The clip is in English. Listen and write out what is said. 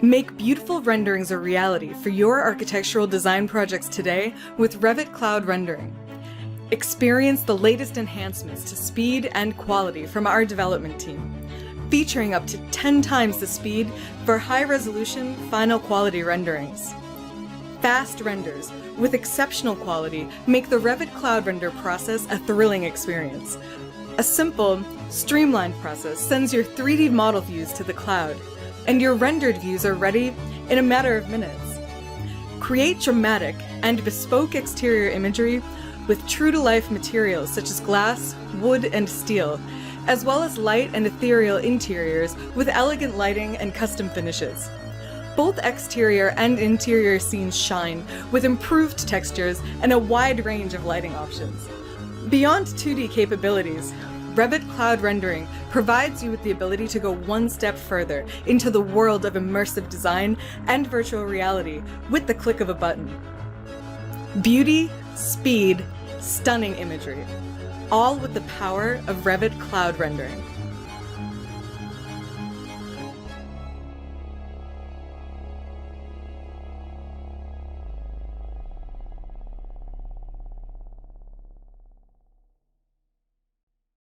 Make beautiful renderings a reality for your architectural design projects today with Revit Cloud Rendering. Experience the latest enhancements to speed and quality from our development team, featuring up to 10 times the speed for high-resolution, final quality renderings. Fast renders with exceptional quality make the Revit Cloud Render process a thrilling experience. A simple, streamlined process sends your 3D model views to the cloud, and your rendered views are ready in a matter of minutes. Create dramatic and bespoke exterior imagery with true-to-life materials such as glass, wood, and steel, as well as light and ethereal interiors with elegant lighting and custom finishes. Both exterior and interior scenes shine with improved textures and a wide range of lighting options. Beyond 2D capabilities, Revit Cloud Rendering provides you with the ability to go one step further into the world of immersive design and virtual reality with the click of a button. Beauty, speed, stunning imagery, all with the power of Revit Cloud Rendering.